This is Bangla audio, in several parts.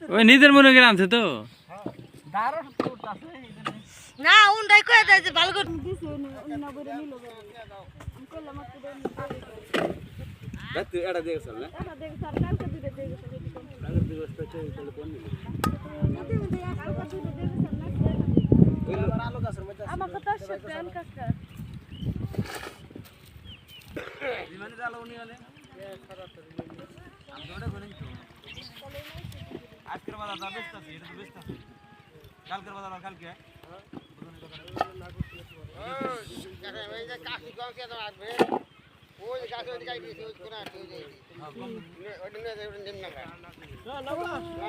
ওই নিজের মনে করে আনছে তো না উন্ডাই কয়ে দেয় যে ভালো করে দিছে তুই এটা দেখছ না এটা দেখ স্যার কালকে দিতে দেখ আগের দিবসটা চলে তাহলে কোন নিলি কালকে দিতে দেখ স্যার না আলো গাছের মধ্যে আমার কথা শুনতেন কাকা বিমানে জালো উনি হলে আমি ওটা বলি তো আজকের বাজার দা বেস্ট আছে এটা তো বেস্ট আছে কালকের বাজার কালকে ওই যে কাশি গংকে তো আসবে ওই গাছ ওই গাই দিয়েছে ওই কোনা ওই যে ওই দিন দিন না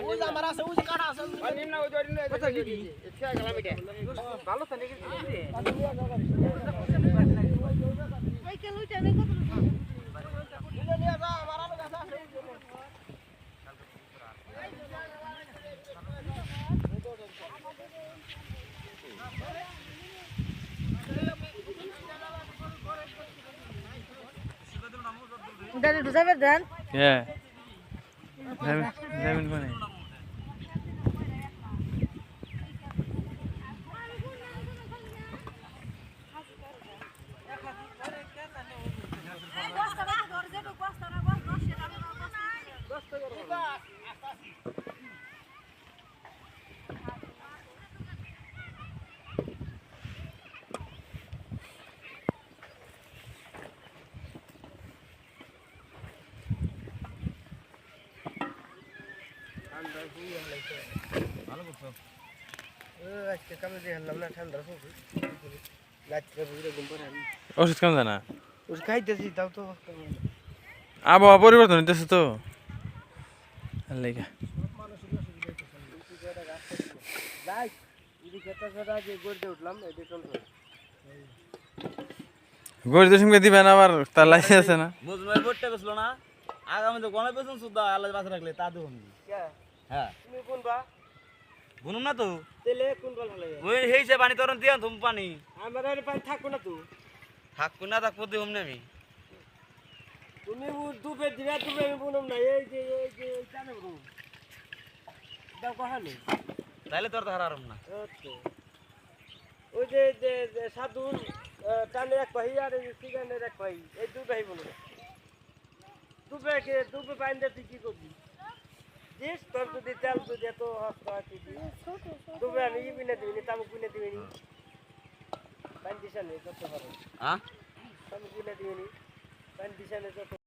ওই যে আমার আছে ওই যে কাটা আছে ওই দিন না ওই দিন কথা কি ইচ্ছা গেলাম এটা ভালো তো নাকি ওই কে লইটা নেই কত নিয়ে নিয়ে যা বাড়ানো গাছ আছে দাঁড়ি ঢুসাবে দেন হ্যাঁ যাবেন কোনে ভালো করছো আজকে কামে দিয়ে হলাম না ঠান্ডা পড়ছে রাত্রে বুঝে ঘুম পড়ে আমি ওষুধ কাম জানা ওই খাইতেছি তাও তো আবহাওয়া পরিবর্তন হইতেছে তো লেগা যাই যদি খেতে খেতে যে গড়তে উঠলাম এটা চলছে গরিবের সঙ্গে দিবেন আবার তার লাইসেন্স আছে না মুজমাই ভোটটা গেছিল না আগামী তো গণে পেছন সুদ্ধা আল্লাহ বাঁচা রাখলে তা দেবো হ্যাঁ তুমি কোন বা বুনুম না তো তেলে কোন বল হলে ওই হেইছে পানি তরন দিয়া তুমি পানি আমার আর পানি থাকবো না তো থাকবো না থাকবো দিম না আমি তুমি দুপে দিবা দুপে আমি বুনম না এই যে জানে বুনম দাও কহানি তাইলে তোর তো হারাম না ওই যে সাধুর টানে এক ভাই আর এই সিগানের এক ভাই এই দুই ভাই বোন দুপে পাইন দিয়ে তুই কি করবি দিস তোর যদি তেল যদি এত হস্ত আছে দুপে আমি বিনে দিবি তামুক বিনে দিবি পাইন দিশা নেই করতে পারো হ্যাঁ তামুক বিনে দিবি পাইন দিশা নেই